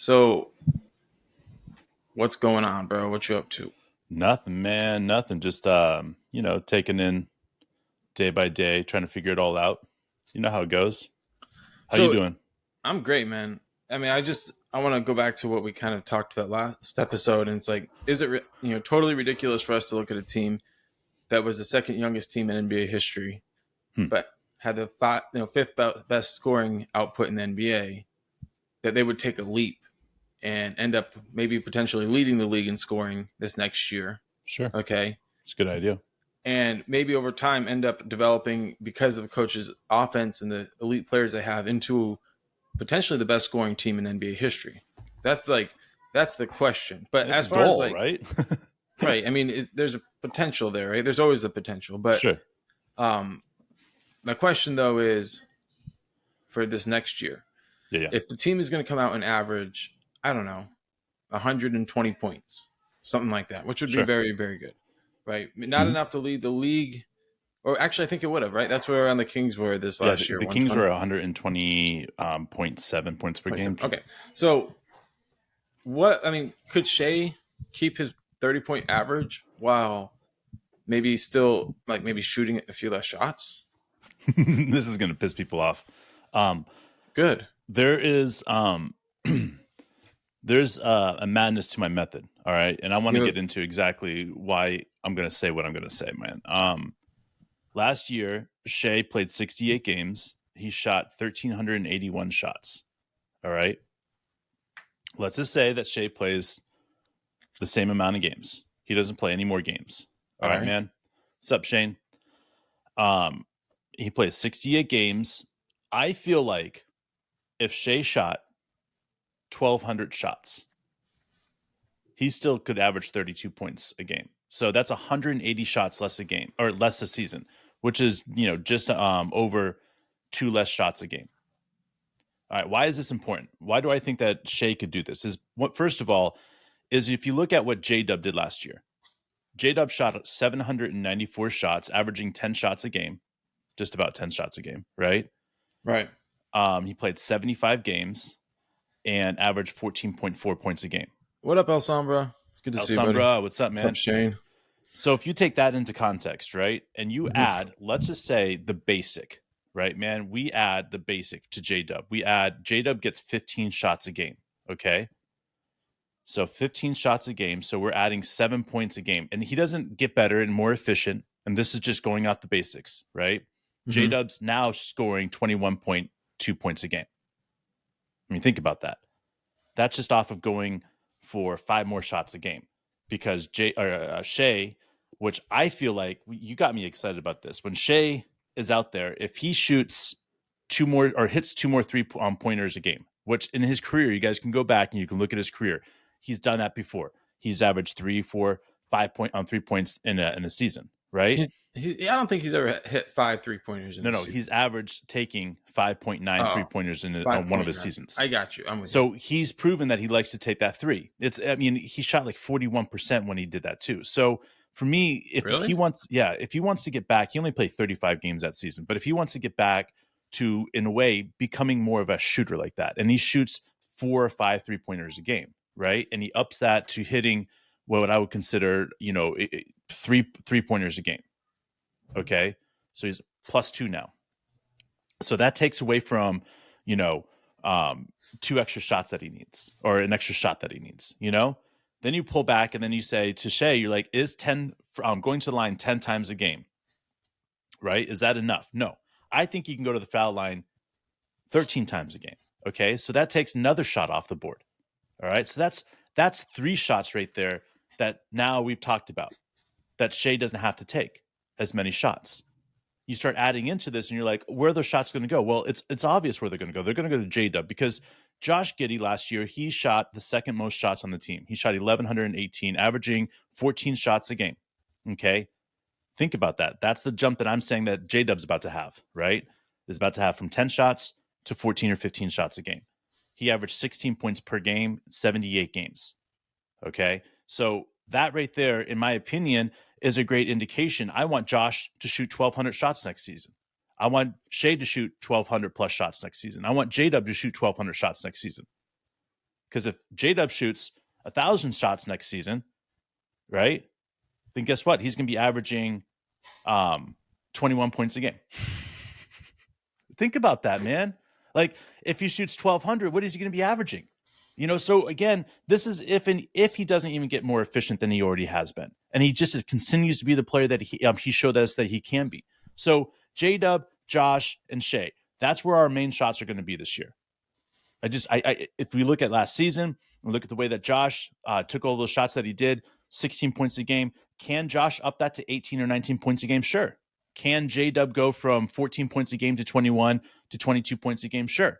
So, what's going on, bro? What you up to? Nothing, man. Nothing. Just taking in day by day, trying to figure it all out. You know how it goes. How you So, doing? I'm great, man. I mean, I want to go back to what we kind of talked about last episode, and it's like, is it totally ridiculous for us to look at a team that was the second youngest team in NBA history, Hmm. but had the fifth best scoring output in the NBA, that they would take a leap and end up maybe potentially leading the league in scoring this next year? Sure. Okay, It's a good idea. and maybe over time end up developing because of the coach's offense and the elite players they have into potentially the best scoring team in NBA history. That's like that's the question. But It's a as far as goal, like right? right, I mean, there's a potential there, right? There's always a potential. But Sure. um, my question though is for this next year, Yeah, yeah. if the team is going to come out and average, I don't know, 120 points, something like that, which would be Sure. very, very good, right? Not Mhm. enough to lead the league. Or actually, I think it would have, right? That's where around the Kings were this Yeah, last year, the Kings were 120. 120.7 points per game. Okay. So, what, I mean, could Shea keep his 30-point average while maybe still, like, maybe shooting a few less shots? This is going to piss people off. Um, Good. there is there's a madness to my method. All right, and I want to You get into exactly why I'm going to say what I'm going to say, man. Last year, Shea played 68 games. He shot 1,381 shots. All right. Let's just say that Shea plays the same amount of games. He doesn't play any more games. All All right, right. man. What's up, Shane? Um, he plays 68 games. I feel like if Shea shot 1,200 shots, he still could average 32 points a game. So that's 180 shots less a game or less a season, which is, just over two less shots a game. All right. Why is this important? Why do I think that Shea could do this? Is what first of all is if you look at what J Dub did last year. J Dub shot 794 shots, averaging 10 shots a game, just about 10 shots a game, right? Right. He played 75 games and averaged 14.4 points a game. What up, El Sombra? Good to see you, buddy. Alsambra, what's up, What's up, man? Shane? So if you take that into context, right, and you Mhm. add, let's just say the basic, right, man, we add the basic to J Dub. We add J Dub gets 15 shots a game, okay? So 15 shots a game. So we're adding 7 points a game. And he doesn't get better and more efficient. And this is just going out the basics, right? J Mhm. Dub's now scoring 21.2 points a game. I mean, think about that. That's just off of going for 5 more shots a game. Because Shea, which I feel like you got me excited about this. When Shea is out there, if he shoots two more or hits two more pointers a game, which in his career, you guys can go back and you can look at his career. He's done that before. He's averaged 3, 4, 5 on 3 points in a season, right? I don't think he's ever hit 5 3-pointers in No, a no, season. he's averaged taking 5.9 Oh, pointers on one of his 5.9. seasons. I got you. I'm with you. So he's proven that he likes to take that three. He shot like 41% when he did that too. So for me, if he Really? wants to get back, he only played 35 games that season. But if he wants to get back to, in a way, becoming more of a shooter like that, and he shoots 4 or 5 3-pointers a game, right? And he ups that to hitting what I would consider, three-pointers a game. Okay. So he's +2 now. So that takes away from, you know, 2 extra shots that he needs or an extra shot that he needs, Then you pull back and then you say to Shea, you're like, is 10 going to the line 10 times a game, right? Is that enough? No. I think you can go to the foul line 13 times a game. Okay. So that takes another shot off the board. All right. So that's 3 shots right there that now we've talked about that Shea doesn't have to take as many shots. You start adding into this and you're like, where are those shots going to go? Well, it's obvious where they're going to go. They're going to go to J-Dub because Josh Giddey last year, he shot the second most shots on the team. He shot 1,118, averaging 14 shots a game. Okay. Think about that. That's the jump that I'm saying that J-Dub's about to have, right? Is about to have from 10 shots to 14 or 15 shots a game. He averaged 16 points per game, 78 games. Okay. So that right there, in my opinion, is a great indication. I want Josh to shoot 1,200 shots next season. I want Shea to shoot 1,200 plus shots next season. I want J-Dub to shoot 1,200 shots next season. Because if J-Dub shoots 1,000 shots next season, right, then guess what? He's going to be averaging 21 points a game. Think about that, man. Like, if he shoots 1,200, what is he going to be averaging? So again, this is if he doesn't even get more efficient than he already has been, and he just continues to be the player that he showed us that he can be. So J-Dub, Josh, and Shea, that's where our main shots are going to be this year. If we look at last season, we look at the way that Josh took all those shots that he did, 16 points a game. Can Josh up that to 18 or 19 points a game? Sure. Can J-Dub go from 14 points a game to 21 to 22 points a game? Sure.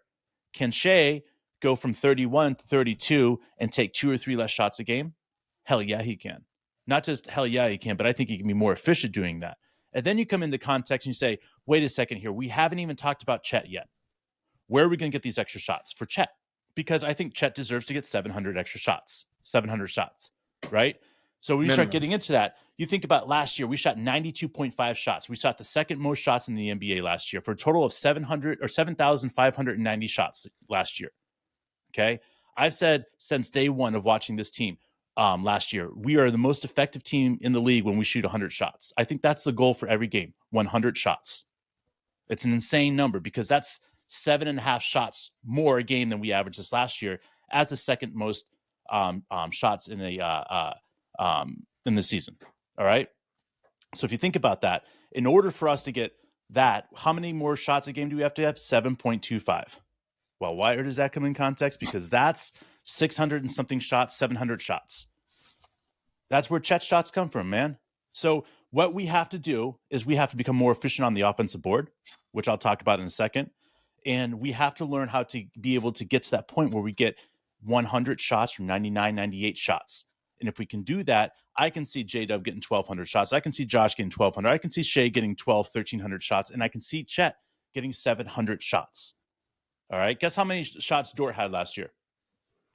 Can Shea go from 31 to 32 and take 2 or 3 less shots a game? Hell yeah, he can. Not just hell yeah, he can, but I think he can be more efficient doing that. And then you come into context and you say, wait a second here. We haven't even talked about Chet yet. Where are we going to get these extra shots for Chet? Because I think Chet deserves to get 700 shots, right? So when you start getting into that, you think about last year, we shot 92.5 shots. We shot the second most shots in the NBA last year for a total of 7,590 shots last year. Okay. I've said since day one of watching this team last year, we are the most effective team in the league when we shoot 100 shots. I think that's the goal for every game, 100 shots. It's an insane number because that's 7.5 shots more a game than we averaged this last year as the second most shots in the season. All right. So if you think about that, in order for us to get that, how many more shots a game do we have to have? 7.25. Well, why does that come in context? Because that's 600 and something shots, 700 shots. That's where Chet's shots come from, man. So what we have to do is we have to become more efficient on the offensive board, which I'll talk about in a second. And we have to learn how to be able to get to that point where we get 100 shots from 99, 98 shots. And if we can do that, I can see J-Dub getting 1,200 shots. I can see Josh getting 1,200. I can see Shea getting 1,300 shots. And I can see Chet getting 700 shots. All right. Guess how many shots Dort had last year?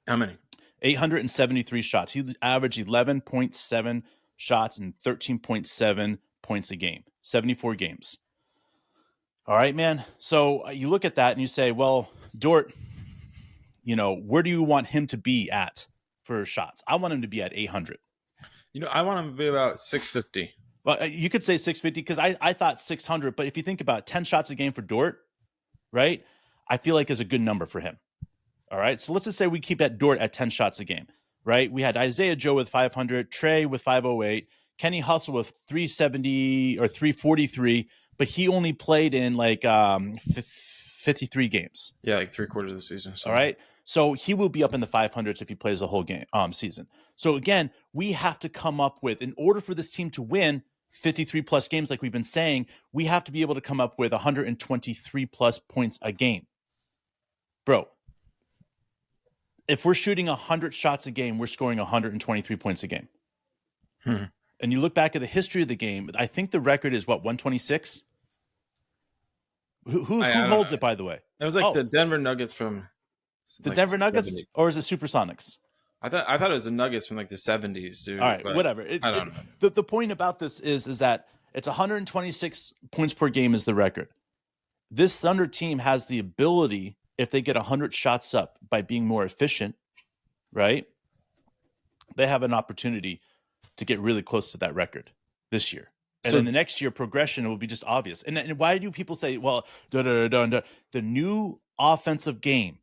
How many? 873 shots. He averaged 11.7 shots and 13.7 points a game. 74 games. All right, man. So you look at that and you say, well, Dort, where do you want him to be at for shots? I want him to be at 800. I want him to be about 650. Well, you could say 650 because I thought 600. But if you think about 10 shots a game for Dort, right, I feel like is a good number for him. All right. So let's just say we keep that Dort at 10 shots a game, right? We had Isaiah Joe with 500, Trey with 508, Kenny Hustle with 370 or 343, but he only played in like 53 games. Yeah, like 3/4 of the season. So. All right. So he will be up in the 500s if he plays the whole game season. So again, we have to come up with, in order for this team to win 53 plus games, like we've been saying, we have to be able to come up with 123 plus points a game. Bro, if we're shooting 100 shots a game, we're scoring 123 points a game. And you look back at the history of the game, I think the record is 126? Who holds it, by the way? It was like the Denver Nuggets from the Denver Nuggets, 70. Or is it Supersonics? I thought it was the Nuggets from like the 70s, dude. All right, whatever. I don't know. The point about this is that it's 126 points per game is the record. This Thunder team has the ability, if they get 100 shots up by being more efficient, right? They have an opportunity to get really close to that record this year. And then the next year, progression will be just obvious. And why do people say, well, the new offensive game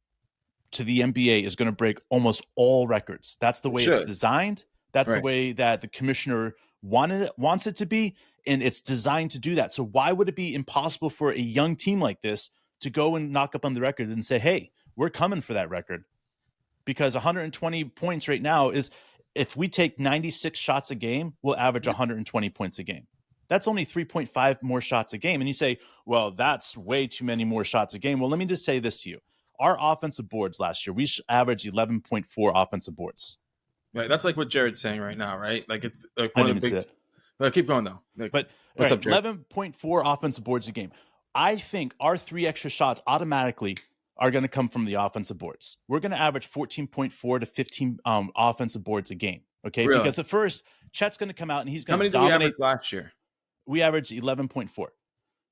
to the NBA is going to break almost all records? That's the way it's designed. That's the way that the commissioner wants it to be. And it's designed to do that. So why would it be impossible for a young team like this to go and knock up on the record and say, hey, we're coming for that record? Because 120 points right now is, if we take 96 shots a game, we'll average 120 points a game. That's only 3.5 more shots a game. And you say, well, that's way too many more shots a game. Well, let me just say this to you. Our offensive boards last year, we averaged 11.4 offensive boards. Right. That's like what Jared's saying right now, right? Like it's like one of the big... But keep going, though. Like, but what's up, 11.4 offensive boards a game. I think our 3 extra shots automatically are going to come from the offensive boards. We're going to average 14.4 to 15 offensive boards a game. Okay. Really? Because at first, Chet's going to come out and he's going to dominate. How many did we average last year? We averaged 11.4.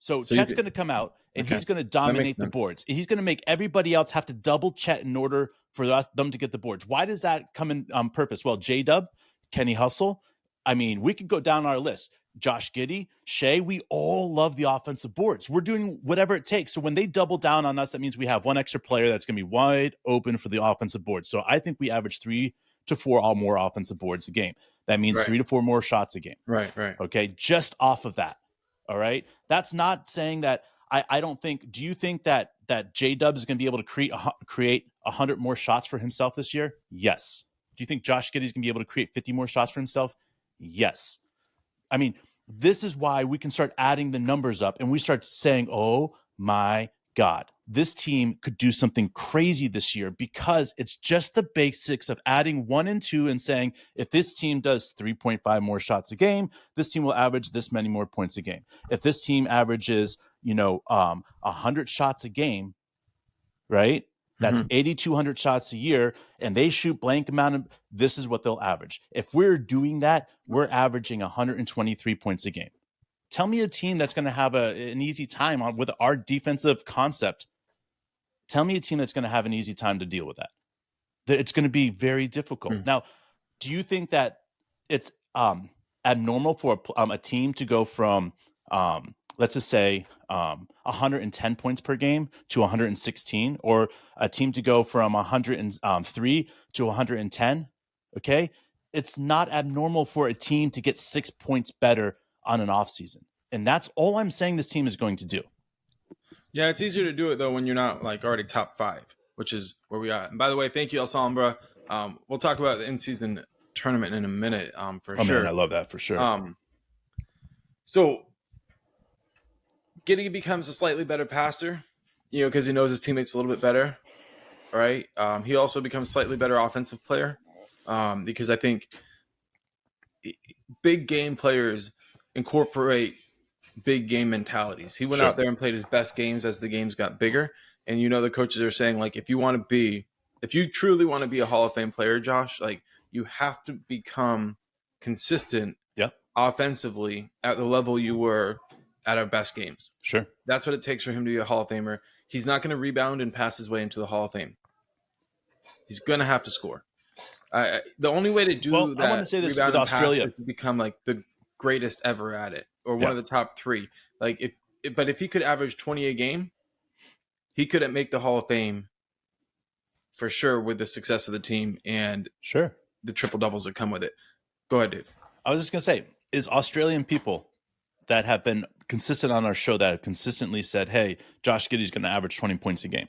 So So you Chet's could, going to come out and okay, he's going to that makes dominate the sense. boards. He's going to make everybody else have to double Chet in order for them to get the boards. Why does that come in on purpose? Well, J-Dub, Kenny Hustle. I mean, we could go down our list. Josh Giddey, Shea, we all love the offensive boards. We're doing whatever it takes. So when they double down on us, that means we have one extra player that's going to be wide open for the offensive boards. So I think we average 3 to 4 or more offensive boards a game. That means Right. 3 to 4 more shots a game. Right. Okay, just off of that. All right. That's not saying that I don't think. Do you think that J Dubs is going to be able to create 100 more shots for himself this year? Yes. Do you think Josh Giddey is going to be able to create 50 more shots for himself? Yes. I mean, this is why we can start adding the numbers up and we start saying, oh my God, this team could do something crazy this year because it's just the basics of adding 1 and 2 and saying, if this team does 3.5 more shots a game, this team will average this many more points a game. If this team averages, 100 shots a game, right? That's 8,200 shots a year, and they shoot blank amount of. This is what they'll average. If we're doing that, we're averaging 123 points a game. Tell me a team that's going to have an easy time with our defensive concept. Tell me a team that's going to have an easy time to deal with that. It's going to be very difficult. Now, do you think that it's abnormal for a team to go from, let's just say, 110 points per game to 116, or a team to go from 103 to 110? Okay, it's not abnormal for a team to get 6 points better on an offseason. And that's all I'm saying this team is going to do. Yeah, it's easier to do it though when you're not like already top 5, which is where we are. And by the way, thank you, Alsambra. We'll talk about the in-season tournament in a minute, for sure. Man, I love that for sure. So Giddey becomes a slightly better passer, because he knows his teammates a little bit better. All right. He also becomes slightly better offensive player, because I think big game players incorporate big game mentalities. He went out there and played his best games as the games got bigger. And the coaches are saying, like, if you truly want to be a Hall of Fame player, Josh, like, you have to become consistent offensively at the level you were at our best games. Sure. That's what it takes for him to be a Hall of Famer. He's not going to rebound and pass his way into the Hall of Fame. He's going to have to score. The only way to do that, I want to say this with Australia, Australia, is to become like the greatest ever at it, or one of the top 3. Like but if he could average 20 a game, he could make the Hall of Fame for sure with the success of the team and the triple doubles that come with it. Go ahead, Dave. I was just going to say, is Australian people that have been consistent on our show that have consistently said, hey, Josh Giddey's going to average 20 points a game.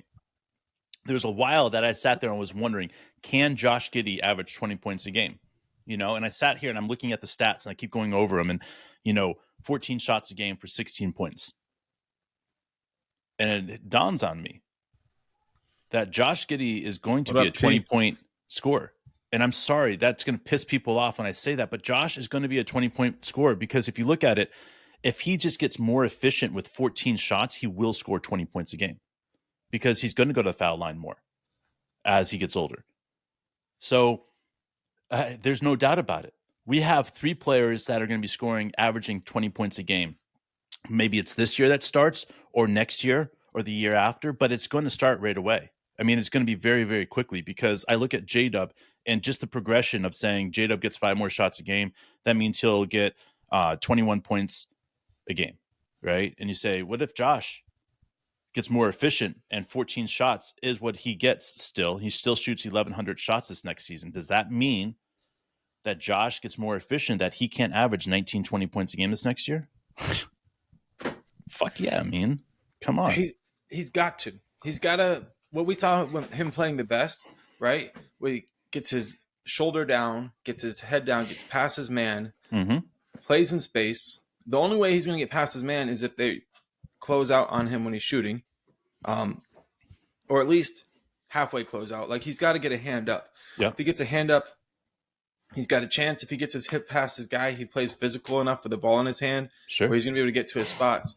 There was a while that I sat there and was wondering, can Josh Giddey average 20 points a game? And I sat here and I'm looking at the stats and I keep going over them and, 14 shots a game for 16 points. And it dawns on me that Josh Giddey is going to be a 20-point scorer. And I'm sorry, that's going to piss people off when I say that, but Josh is going to be a 20-point scorer because if you look at it, if he just gets more efficient with 14 shots, he will score 20 points a game because he's going to go to the foul line more as he gets older. So there's no doubt about it. We have 3 players that are going to be scoring, averaging 20 points a game. Maybe it's this year that starts or next year or the year after, but it's going to start right away. I mean, it's going to be very, very quickly because I look at J-Dub and just the progression of saying J-Dub gets 5 more shots a game. That means he'll get 21 points a game, right? And you say, what if Josh gets more efficient and 14 shots is what he gets still? He still shoots 1,100 shots this next season. Does that mean that Josh gets more efficient, that he can't average 19, 20 points a game this next year? Fuck yeah, I mean, come on. He's got to. He's got to. What we saw when him playing the best, right? Where he gets his shoulder down, gets his head down, gets past his man, plays in space. The only way he's going to get past his man is if they close out on him when he's shooting, or at least halfway close out. Like, he's got to get a hand up. Yeah. If he gets a hand up, he's got a chance. If he gets his hip past his guy, he plays physical enough with the ball in his hand, where he's going to be able to get to his spots.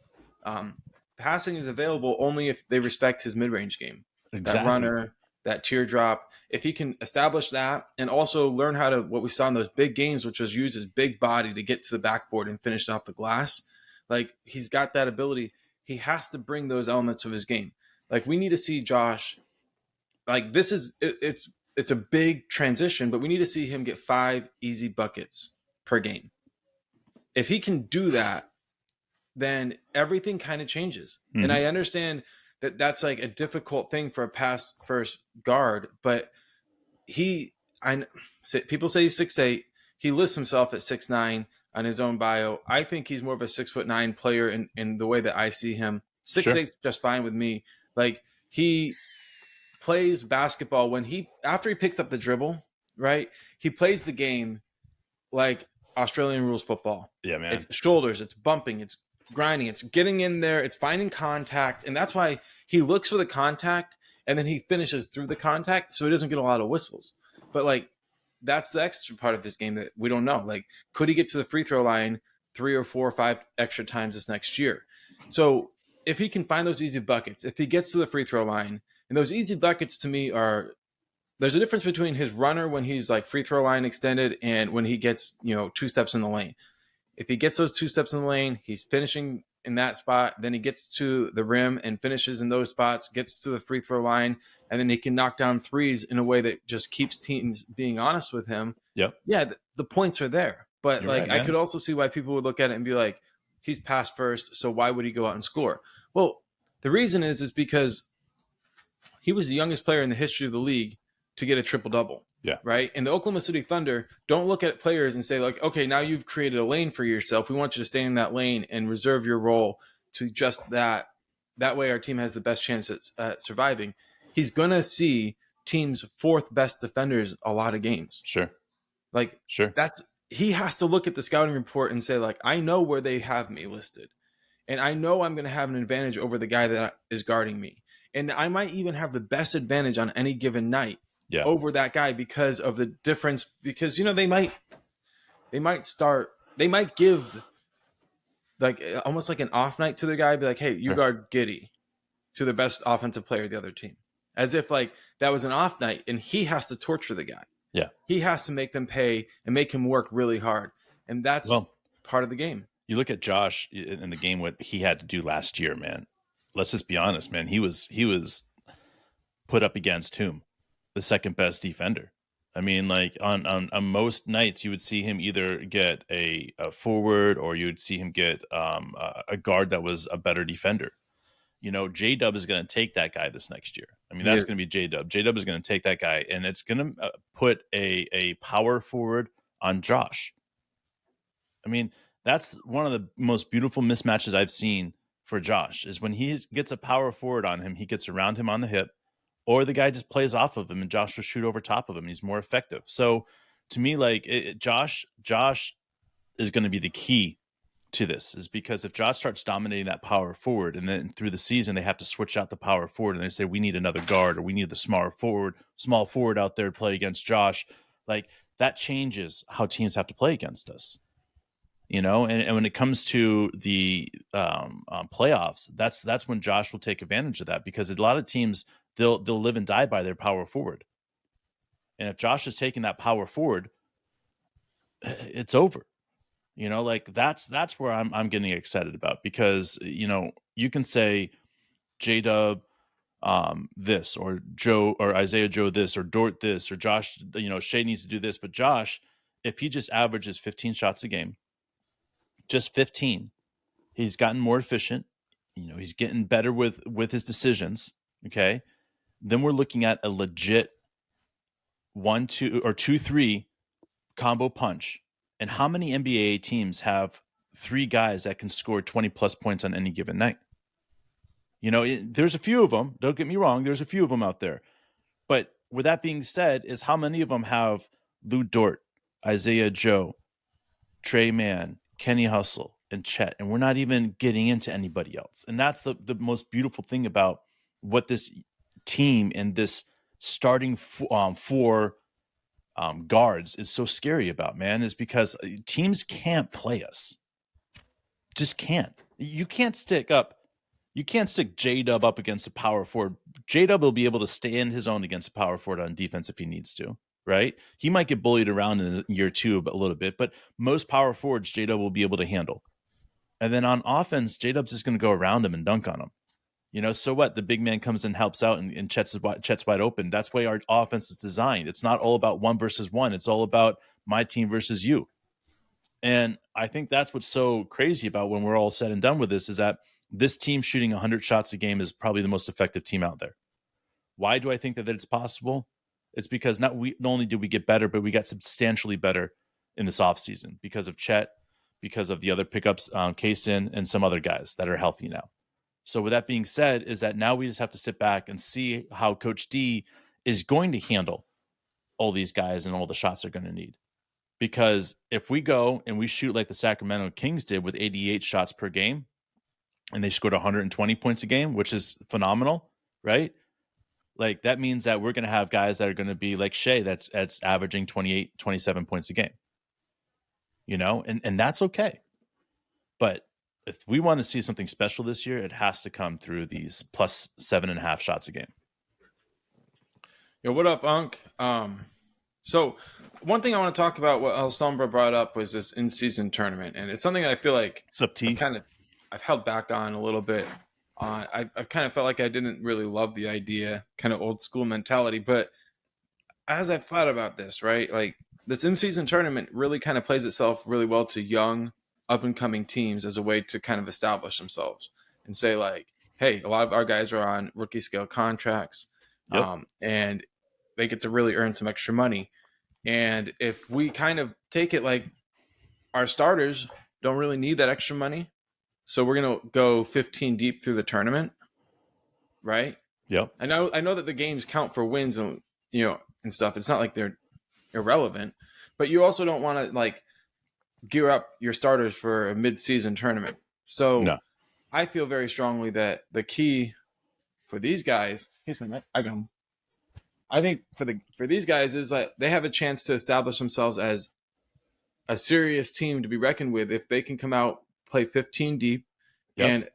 Passing is available only if they respect his mid-range game. That runner, that teardrop. If he can establish that and also learn how to, what we saw in those big games, which was use his big body to get to the backboard and finish off the glass, like, he's got that ability. he has to bring those elements of his game. Like we need to see Josh. Like this is it's a big transition, but we need to see him get 5 easy buckets per game. If he can do that, then everything kind of changes. Mhm. And I understand that that's like a difficult thing for a pass first guard, but people say he's 6'8". He lists himself at 6'9" on his own bio. I think he's more of a 6'9" player in the way that I see him. 6'8" Sure. is just fine with me. Like he plays basketball after he picks up the dribble, right? He plays the game like Australian rules football. Yeah, man. It's shoulders, it's bumping, it's grinding, it's getting in there, it's finding contact, and that's why he looks for the contact and then he finishes through the contact, so he doesn't get a lot of whistles. But like that's the extra part of his game that we don't know. Like, could he get to the free throw line 3 or 4 or 5 extra times this next year? So if he can find those easy buckets, if he gets to the free throw line, and those easy buckets to me are, there's a difference between his runner when he's like free throw line extended and when he gets, 2 steps in the lane. If he gets those 2 steps in the lane, he's finishing in that spot. Then he gets to the rim and finishes in those spots, gets to the free throw line, and then he can knock down threes in a way that just keeps teams being honest with him. Yep. Yeah, the points are there. But You're right, I man. could also see why people would look at it and be like, he's pass first, so why would he go out and score? Well, the reason is because he was the youngest player in the history of the league to get a triple-double. Yeah. Right. And the Oklahoma City Thunder don't look at players and say like, okay, now you've created a lane for yourself. We want you to stay in that lane and reserve your role to just that. That way our team has the best chance at surviving. He's going to see teams' 4th best defenders a lot of games. Sure. Like Sure. he has to look at the scouting report and say like, I know where they have me listed and I know I'm going to have an advantage over the guy that is guarding me. And I might even have the best advantage on any given night. Yeah. Over that guy because of the difference, because they might give like almost like an off night to the guy, be like, hey, you guard Giddey, to the best offensive player of the other team, as if like that was an off night and he has to torture the guy. Yeah, he has to make them pay and make him work really hard, and that's part of the game. You look at Josh in the game, what he had to do last year, man. Let's just be honest, man. He was put up against whom? The second best defender. I mean, like on most nights, you would see him either get a forward or you would see him get a guard that was a better defender. J-Dub is going to take that guy this next year. I mean, that's going to be J-Dub. J-Dub is going to take that guy, and it's going to put a power forward on Josh. I mean, that's one of the most beautiful mismatches I've seen for Josh, is when he gets a power forward on him, he gets around him on the hip, or the guy just plays off of him and Josh will shoot over top of him and he's more effective. So to me, like Josh is going to be the key to this, is because if Josh starts dominating that power forward and then through the season, they have to switch out the power forward and they say, we need another guard or we need the small forward out there to play against Josh. Like that changes how teams have to play against us. And when it comes to the playoffs, that's when Josh will take advantage of that, because a lot of teams, they'll live and die by their power forward. And if Josh is taking that power forward, it's over. Like that's where I'm getting excited about, because you can say J-Dub this, or Joe or Isaiah Joe this, or Dort this, or Josh, Shea needs to do this, but Josh, if he just averages 15 shots a game, just 15, he's gotten more efficient, he's getting better with his decisions. Okay. Then we're looking at a legit 1-2 or 2-3 combo punch. And how many NBA teams have 3 guys that can score 20 plus points on any given night? There's a few of them. Don't get me wrong. There's a few of them out there. But with that being said, is how many of them have Lou Dort, Isaiah Joe, Trey Mann, Kenny Hustle, and Chet? And we're not even getting into anybody else. And that's the most beautiful thing about what this team and this starting four guards is so scary about, man, is because teams can't play us. Just can't. You can't stick J-Dub up against a power forward. J-Dub will be able to stand his own against a power forward on defense if he needs to, right? He might get bullied around in year 2 a little bit, but most power forwards J-Dub will be able to handle. And then on offense, J-Dub's just going to go around him and dunk on him. So what? The big man comes and helps out, and Chet's wide open. That's why our offense is designed. It's not all about 1 versus 1. It's all about my team versus you. And I think that's what's so crazy about when we're all said and done with this is that this team shooting 100 shots a game is probably the most effective team out there. Why do I think that it's possible? It's because not only did we get better, but we got substantially better in this offseason because of Chet, because of the other pickups, Kaysen, and some other guys that are healthy now. So with that being said, is that now we just have to sit back and see how Coach D is going to handle all these guys and all the shots they're going to need. Because if we go and we shoot like the Sacramento Kings did with 88 shots per game, and they scored 120 points a game, which is phenomenal, right? Like that means that we're going to have guys that are going to be like Shea that's averaging 28, 27 points a game. And that's okay. But if we want to see something special this year, it has to come through these plus 7.5 shots a game. Yo, what up, Unc? So one thing I want to talk about, what Alsombra brought up, was this in-season tournament, and it's something that I feel like What's up, T? I've held back on a little bit. I've kind of felt like I didn't really love the idea, kind of old school mentality. But as I've thought about this, right, like this in-season tournament really kind of plays itself really well to young, up-and-coming teams as a way to kind of establish themselves and say like, hey, a lot of our guys are on rookie scale contracts, and they get to really earn some extra money. And if we kind of take it like our starters don't really need that extra money, so we're going to go 15 deep through the tournament, right? Yep. I know that the games count for wins and and stuff. It's not like they're irrelevant, but you also don't want to like gear up your starters for a mid-season tournament. So no. I feel very strongly that the key for these guys, I think for these guys is like they have a chance to establish themselves as a serious team to be reckoned with if they can come out, play 15 deep, and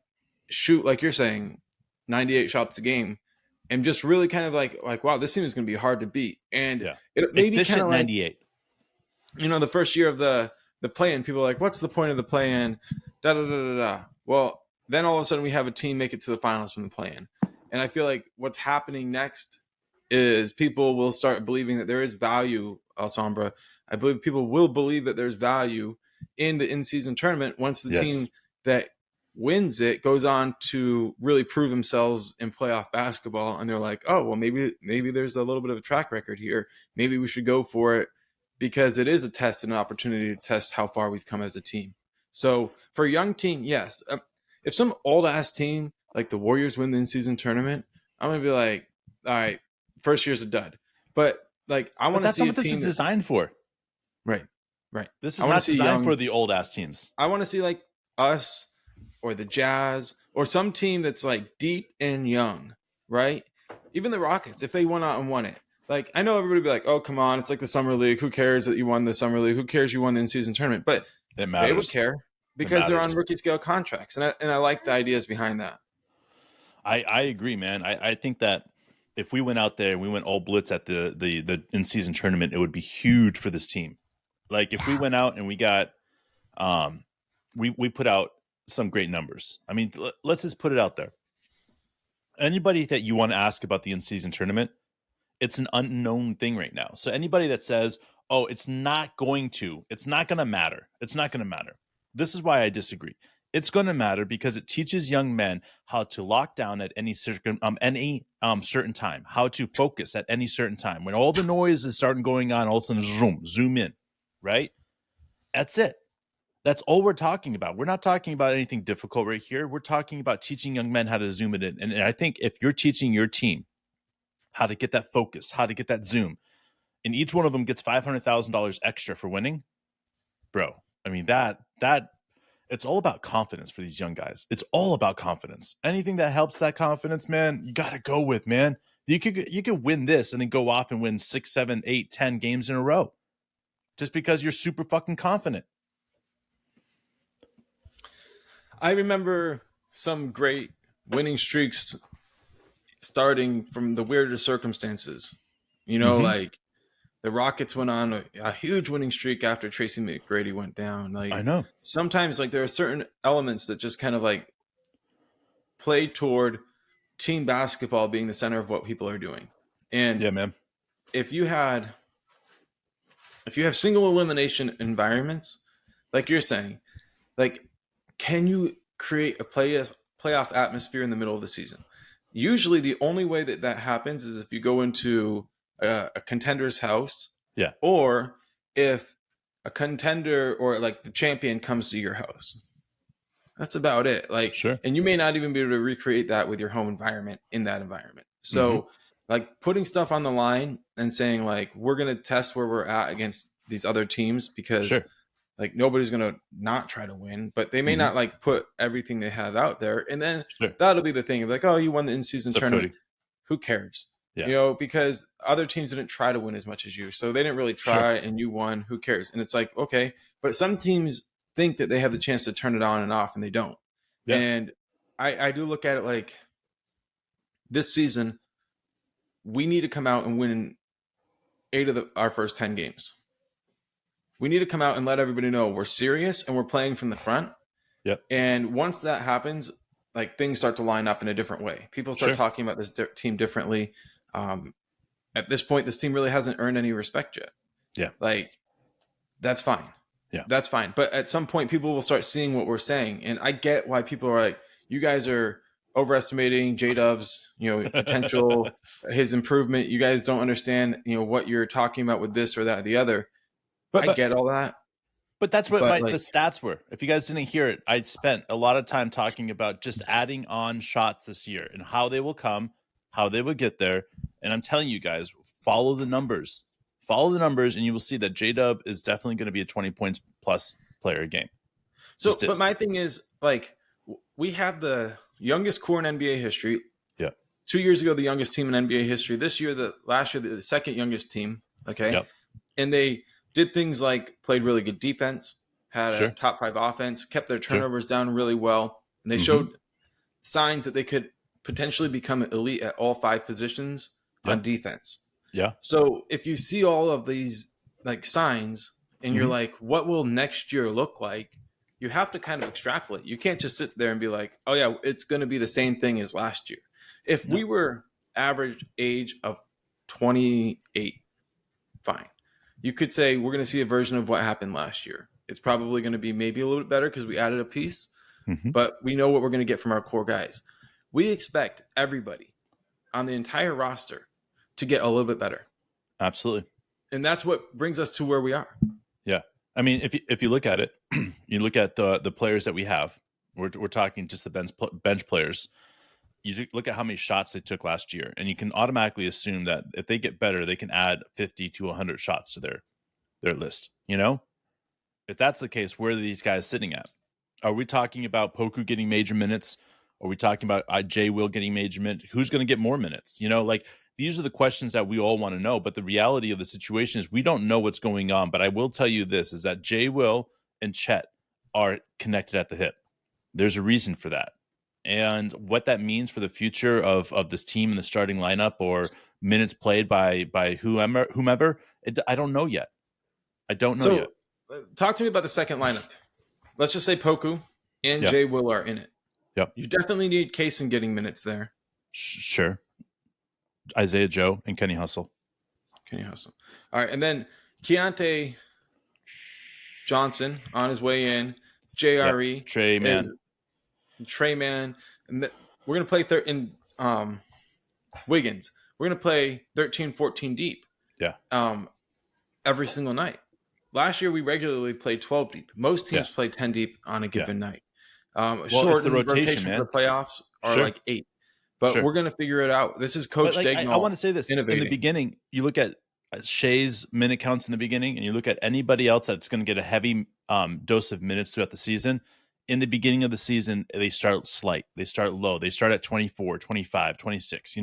shoot, like you're saying, 98 shots a game, and just really kind of like wow, this team is going to be hard to beat. And it maybe kind of like 98. The first year of the play-in, people are like, what's the point of the play-in? Da da da da da. Well, then all of a sudden we have a team make it to the finals from the play-in, and I feel like what's happening next is people will start believing that there is value, Alsombra. I believe people will believe that there's value in the in-season tournament once the team that wins it goes on to really prove themselves in playoff basketball. And they're like, oh, well, maybe there's a little bit of a track record here. Maybe we should go for it because it is a test and an opportunity to test how far we've come as a team. So for a young team, yes. If some old-ass team like the Warriors win the in-season tournament, I'm going to be like, all right, first year's a dud. But like I want to see that's not what this is designed for. Right. This is not designed for the old ass teams. I want to see like us or the Jazz or some team that's like deep and young, right? Even the Rockets, if they went out and won it. Like I know everybody would be like, oh, come on, it's like the Summer League. Who cares that you won the Summer League? Who cares you won the in-season tournament? But it matters. They would care because they're on rookie scale contracts. And I like the ideas behind that. I agree, man. I think that if we went out there and we went all blitz at the in-season tournament, it would be huge for this team. Like if we went out and we got, we put out some great numbers. I mean, let's just put it out there. Anybody that you want to ask about the in-season tournament, it's an unknown thing right now. So anybody that says, oh, it's not going to matter. It's not going to matter. This is why I disagree. It's going to matter because it teaches young men how to lock down at any certain time, how to focus at any certain time. When all the noise is starting going on, all of a sudden, zoom in, right? That's it. That's all we're talking about. We're not talking about anything difficult right here. We're talking about teaching young men how to zoom it in. And I think if you're teaching your team how to get that focus, how to get that zoom, and each one of them gets $500,000 extra for winning, bro, I mean, that it's all about confidence for these young guys. It's all about confidence. Anything that helps that confidence, man, you got to go with, man. You could win this and then go off and win 6, 7, 8, 10 games in a row just because you're super fucking confident. I remember some great winning streaks starting from the weirdest circumstances. Like The Rockets went on a huge winning streak after Tracy McGrady went down. I Like know. sometimes, like there are certain elements that just kind of like play toward team basketball being the center of what people are doing. And Yeah, man. if you have single elimination environments, like you're saying, like can you create a playoff atmosphere in the middle of the season? Usually, the only way that happens is if you go into a contender's house, Yeah. or if a contender or like the champion comes to your house. That's about it. Like, Sure. and you may not even be able to recreate that with your home environment in that environment. So, Mm-hmm. like putting stuff on the line and saying like we're gonna test where we're at against these other teams because Sure. like nobody's gonna not try to win, but they may Mm-hmm. not like put everything they have out there, and then Sure. that'll be the thing of like, oh, you won the in-season What's up, tournament. Cody? Who cares? Yeah. You know, because other teams didn't try to win as much as you, so they didn't really try, and you won. Who cares? And it's like, okay, but some teams think that they have the chance to turn it on and off, and they don't. Yeah. And I do look at it like this season, we need to come out and win 8 of our first 10 games. We need to come out and let everybody know we're serious and we're playing from the front. Yep. And once that happens, like things start to line up in a different way. People start talking about this team differently. At this point, this team really hasn't earned any respect yet. Yeah. Like, that's fine. Yeah. That's fine. But at some point, people will start seeing what we're saying. And I get why people are like, you guys are overestimating J-Dub's, potential, his improvement. You guys don't understand, what you're talking about with this or that or the other. But I get all that. But that's what the stats were. If you guys didn't hear it, I spent a lot of time talking about just adding on shots this year and how they will come, how they will get there. And I'm telling you guys, follow the numbers. Follow the numbers, and you will see that J-Dub is definitely going to be a 20 points plus player a game. So, but my thing is, like, we have the youngest core in NBA history. Yeah. 2 years ago, the youngest team in NBA history. This year, last year, the second youngest team. Okay. Yep. And they did things like played really good defense, had a top 5 offense, kept their turnovers down really well. And they showed signs that they could potentially become elite at all 5 positions on defense. Yeah. So if you see all of these like signs and you're like, what will next year look like? You have to kind of extrapolate. You can't just sit there and be like, oh yeah, it's going to be the same thing as last year. If we were average age of 28, fine. You could say we're going to see a version of what happened last year. It's probably going to be maybe a little bit better because we added a piece, but we know what we're going to get from our core guys. We expect everybody on the entire roster to get a little bit better. Absolutely. And that's what brings us to where we are. Yeah. I mean, if you look at it, you look at the players that we have, we're talking just the bench players. You look at how many shots they took last year, and you can automatically assume that if they get better, they can add 50 to 100 shots to their list. If that's the case, where are these guys sitting at? Are we talking about Poku getting major minutes? Are we talking about Jay Will getting major minutes? Who's going to get more minutes? These are the questions that we all want to know. But the reality of the situation is we don't know what's going on. But I will tell you this, is that Jay Will and Chet are connected at the hip. There's a reason for that. And what that means for the future of this team in the starting lineup or minutes played by whomever, I don't know yet. I don't know yet. Talk to me about the second lineup. Let's just say Poku and Jay Will are in it. Yep. You definitely need Kaysen getting minutes there. Sure. Isaiah Joe and Kenny Hustle. All right. And then Keontae Johnson on his way in. JRE. Trey Man. And we're going to play in Wiggins. We're going to play 13, 14 deep. Yeah. Every single night. Last year, we regularly played 12 deep. Most teams play 10 deep on a given night. It's the rotation, man. For playoffs are like 8. But we're going to figure it out. This is Coach Dagnall. I want to say this. Innovating. In the beginning, you look at Shea's minute counts in the beginning, and you look at anybody else that's going to get a heavy dose of minutes throughout the season. In the beginning of the season, they start slight. They start low. They start at 24, 25, 26, They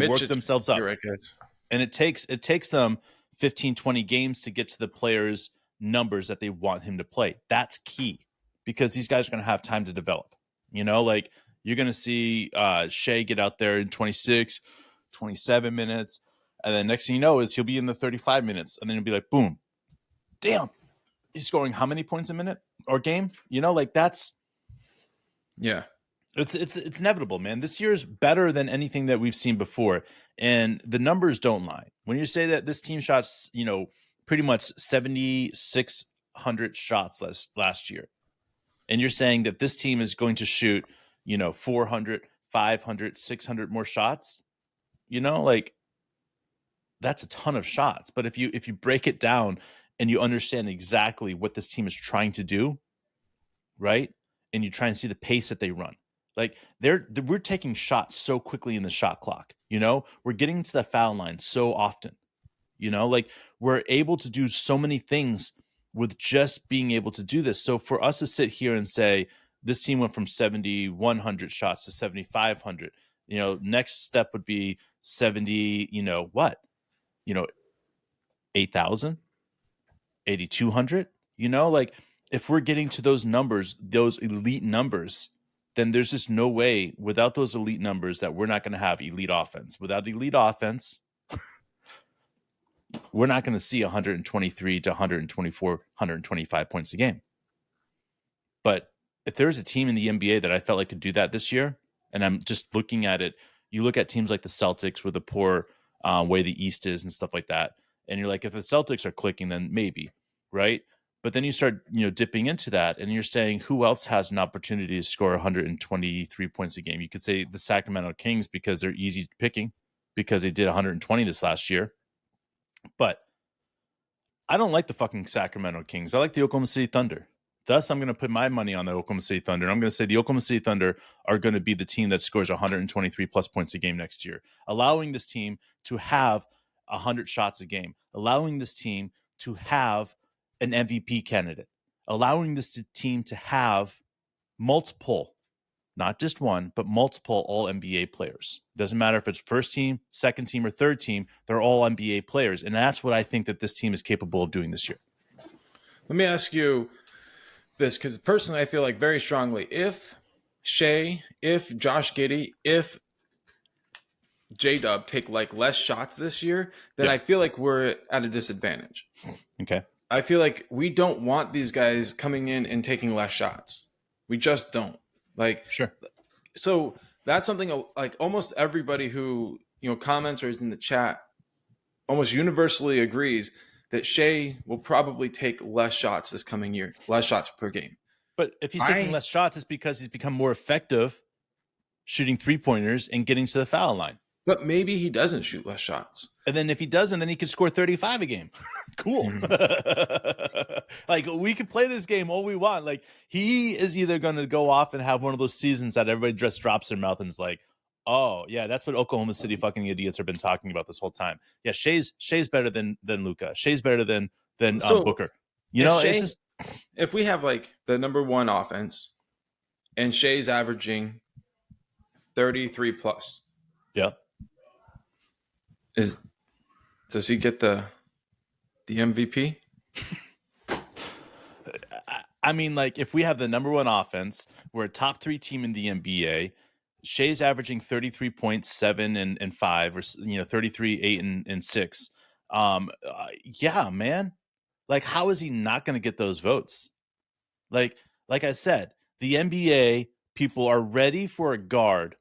work themselves up. You're right, guys. And it takes them 15, 20 games to get to the players' numbers that they want him to play. That's key because these guys are going to have time to develop. You're going to see Shea get out there in 26, 27 minutes. And then next thing you know is he'll be in the 35 minutes, and then he'll be like, boom, damn, he's scoring how many points a minute or game? You know, like that's Yeah. it's inevitable, man. This year is better than anything that we've seen before, and the numbers don't lie. When you say that this team shot, you know, pretty much 7,600 shots last year, and you're saying that this team is going to shoot, you know, 400, 500, 600 more shots, you know, like that's a ton of shots. But if you break it down and you understand exactly what this team is trying to do, right? And you try and see the pace that they run. Like we're taking shots so quickly in the shot clock, you know? We're getting to the foul line so often. You know, like we're able to do so many things with just being able to do this. So for us to sit here and say this team went from 7,100 shots to 7,500, you know, next step would be 70, you know, what? You know, 8,000, 8,200, you know, like if we're getting to those numbers, those elite numbers, then there's just no way without those elite numbers that we're not going to have elite offense. Without elite offense, we're not going to see 123 to 124, 125 points a game. But if there's a team in the NBA that I felt like could do that this year, and I'm just looking at it, you look at teams like the Celtics with the poor way the East is and stuff like that, and you're like, if the Celtics are clicking, then maybe, right? But then you start, you know, dipping into that, and you're saying, who else has an opportunity to score 123 points a game? You could say the Sacramento Kings because they're easy picking because they did 120 this last year. But I don't like the fucking Sacramento Kings. I like the Oklahoma City Thunder. Thus, I'm going to put my money on the Oklahoma City Thunder. And I'm going to say the Oklahoma City Thunder are going to be the team that scores 123 plus points a game next year, allowing this team to have 100 shots a game, allowing this team to have an MVP candidate, allowing this team to have multiple, not just one, but multiple all NBA players. Doesn't matter if it's first team, second team, or third team, they're all NBA players. And that's what I think that this team is capable of doing this year. Let me ask you this, because personally I feel like very strongly, if Shea, if Josh Giddey, if J-Dub take like less shots this year, then I feel like we're at a disadvantage. Okay. I feel like we don't want these guys coming in and taking less shots. We just don't. Like, sure. So that's something like almost everybody who, you know, comments or is in the chat almost universally agrees that Shea will probably take less shots this coming year, less shots per game. But if he's taking less shots, it's because he's become more effective shooting 3-pointers and getting to the foul line. But maybe he doesn't shoot less shots. And then if he doesn't, then he could score 35 a game. Cool. Like, we could play this game all we want. Like, he is either going to go off and have one of those seasons that everybody just drops their mouth and is like, oh, yeah, that's what Oklahoma City fucking idiots have been talking about this whole time. Yeah, Shea's better than Luka. Shea's better than Booker. You know, Shea, it's just... if we have, like, the number one offense and Shea's averaging 33 plus. Yeah. Does he get the MVP? I mean, like, if we have the number one offense, we're a top 3 team in the NBA. Shea's averaging 33.7 and 5, or, you know, 33, 8 and 6. Yeah, man. Like, how is he not going to get those votes? Like I said, the NBA people are ready for a guard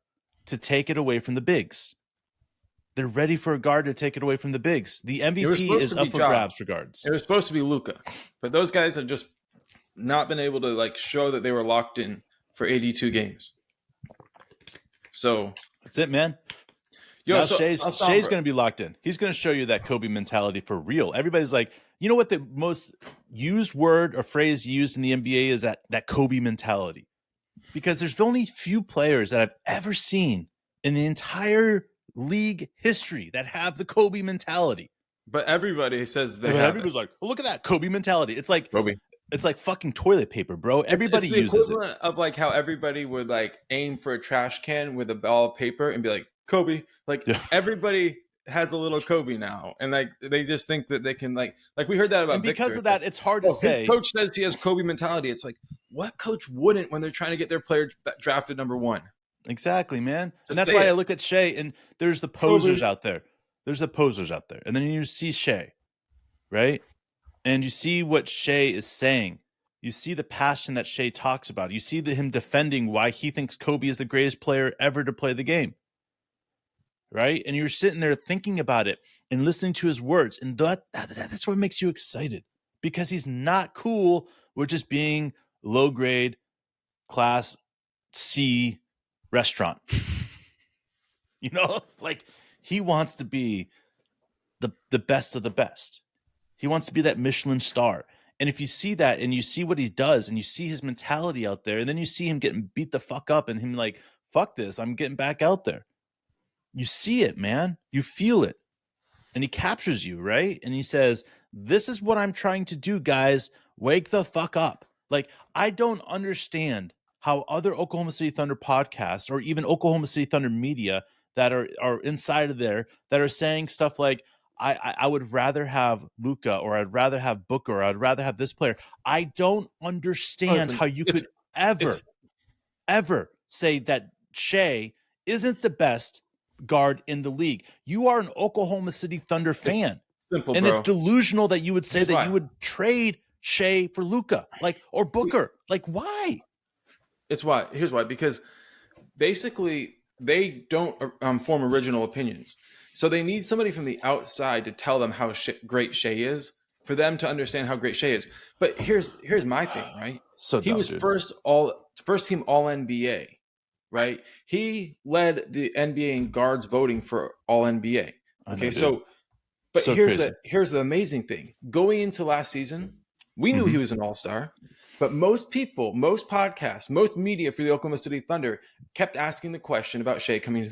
to take it away from the bigs. They're ready for a guard to take it away from the bigs. The MVP is up for grabs for guards. It was supposed to be Luka, but those guys have just not been able to like show that they were locked in for 82 games. So that's it, man. Now Shea's going to be locked in. He's going to show you that Kobe mentality for real. Everybody's like, you know what the most used word or phrase used in the NBA is that Kobe mentality. Because there's only few players that I've ever seen in the entire league history that have the Kobe mentality. But everybody says they have everybody's like, oh, look at that Kobe mentality. It's like Kobe. It's like fucking toilet paper, bro. Everybody it's the uses equivalent of like how everybody would like aim for a trash can with a ball of paper and be like, Kobe. Like everybody has a little Kobe now. And like they just think that they can like we heard that about Victor. Because Victor. of that, it's hard to say. His coach says he has Kobe mentality. It's like, what coach wouldn't when they're trying to get their player drafted number 1? Exactly, man. And that's why I look at Shea, and there's the posers out there. There's the posers out there. And then you see Shea, right? And you see what Shea is saying. You see the passion that Shea talks about. You see him defending why he thinks Kobe is the greatest player ever to play the game, right? And you're sitting there thinking about it and listening to his words. And that's what makes you excited, because he's not cool with just being low grade, class C restaurant. You know, like he wants to be the best of the best. He wants to be that Michelin star. And if you see that and you see what he does and you see his mentality out there, and then you see him getting beat the fuck up and him like, fuck this, I'm getting back out there. You see it, man. You feel it. And he captures you, right? And he says, this is what I'm trying to do, guys. Wake the fuck up. Like, I don't understand how other Oklahoma City Thunder podcasts or even Oklahoma City Thunder media that are inside of there that are saying stuff like, I would rather have Luka, or I'd rather have Booker, or I'd rather have this player. I don't understand how you could ever say that Shea isn't the best guard in the league. You are an Oklahoma City Thunder fan. It's simple, and bro. it's delusional that you would say that you would trade Shea for Luka, like, or Booker. Like, why? It's why. Here's why. Because basically they don't form original opinions. So they need somebody from the outside to tell them how great Shea is, for them to understand how great Shea is. But here's my thing, right? So he was first team All NBA, right? He led the NBA in guards voting for All NBA. Okay, but here's the amazing thing. Going into last season, we knew he was an all-star, but most people, most podcasts, most media for the Oklahoma City Thunder kept asking the question about Shea coming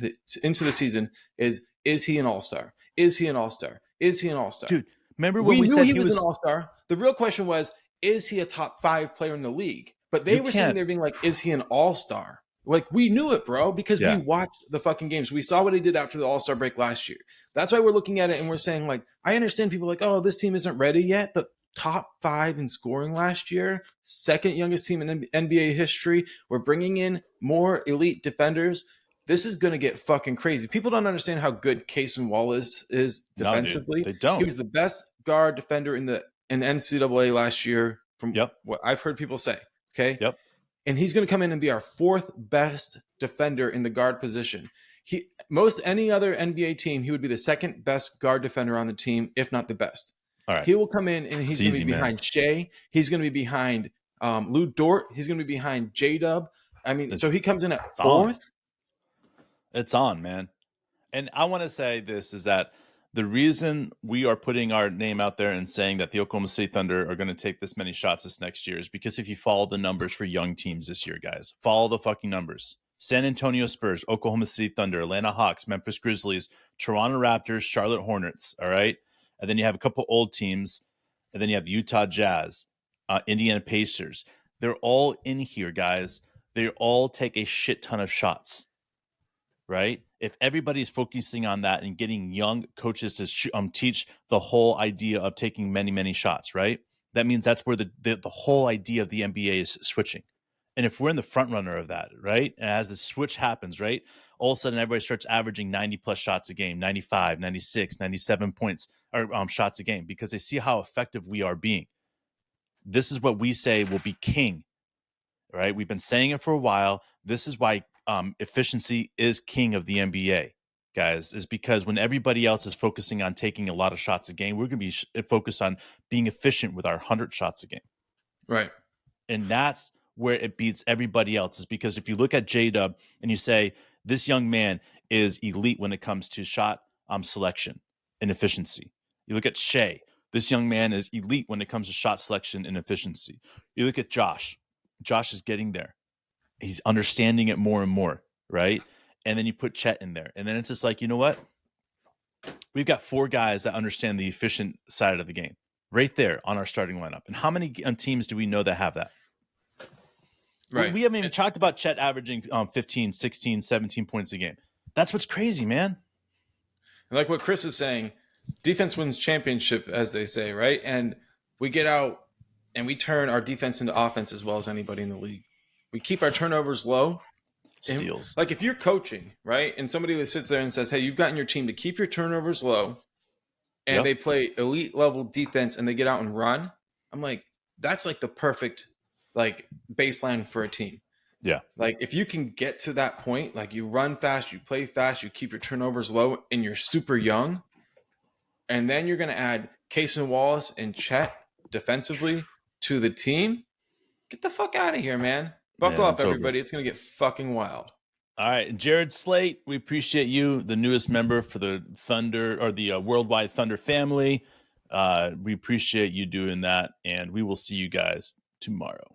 into the season: is he an all-star? Is he an all-star? Is he an all-star? Dude, remember when we knew said he was an all-star? The real question was, is he a top 5 player in the league? But they were sitting there being like, is he an all-star? Like, we knew it, bro, because we watched the fucking games. We saw what he did after the All-Star break last year. That's why we're looking at it and we're saying, like, I understand people like, oh, this team isn't ready yet, but top 5 in scoring last year, second youngest team in NBA history. We're bringing in more elite defenders. This is going to get fucking crazy. People don't understand how good Cason Wallace is defensively. No, dude, they don't. He was the best guard defender in NCAA last year, from what I've heard people say. Okay. Yep. And he's going to come in and be our 4th best defender in the guard position. Any other NBA team, he would be the 2nd best guard defender on the team, if not the best. All right. He will come in and he's going to be behind Shea. He's going to be behind Lou Dort. He's going to be behind J-Dub. I mean, so he comes in at 4th. It's on, man. And I want to say this is that the reason we are putting our name out there and saying that the Oklahoma City Thunder are going to take this many shots this next year is because if you follow the numbers for young teams this year, guys, follow the fucking numbers. San Antonio Spurs, Oklahoma City Thunder, Atlanta Hawks, Memphis Grizzlies, Toronto Raptors, Charlotte Hornets, all right? And then you have a couple old teams, and then you have the Utah Jazz, Indiana Pacers. They're all in here, guys. They all take a shit ton of shots, right? If everybody's focusing on that and getting young coaches to teach the whole idea of taking many, many shots, right? That means that's where the whole idea of the NBA is switching. And if we're in the front runner of that, right? And as the switch happens, right? All of a sudden, everybody starts averaging 90 plus shots a game, 95, 96, 97 points or shots a game, because they see how effective we are being. This is what we say will be king, right? We've been saying it for a while. This is why efficiency is king of the NBA, guys, is because when everybody else is focusing on taking a lot of shots a game, we're going to be focused on being efficient with our 100 shots a game. Right. And that's where it beats everybody else, is because if you look at J-Dub and you say, this young man is elite when it comes to shot selection and efficiency. You look at Shea. This young man is elite when it comes to shot selection and efficiency. You look at Josh. Josh is getting there. He's understanding it more and more, right? And then you put Chet in there. And then it's just like, you know what? We've got 4 guys that understand the efficient side of the game right there on our starting lineup. And how many teams do we know that have that? Right. We haven't even talked about Chet averaging 15, 16, 17 points a game. That's what's crazy, man. And like what Chris is saying, defense wins championship, as they say, right? And we get out and we turn our defense into offense as well as anybody in the league. We keep our turnovers low. steals. Like if you're coaching, right, and somebody that sits there and says, "Hey, you've gotten your team to keep your turnovers low," and Yep. they play elite level defense and they get out and run, I'm like, that's like the perfect like baseline for a team. Yeah. Like if you can get to that point, like you run fast, you play fast, you keep your turnovers low, and you're super young, and then you're going to add Case and Wallace and Chet defensively to the team. Get the fuck out of here, man. Buckle Yeah, up, it's over. everybody. It's going to get fucking wild. All right, Jared Slate, we appreciate you, the newest member for the Thunder or the Worldwide Thunder family. We appreciate you doing that, and we will see you guys tomorrow.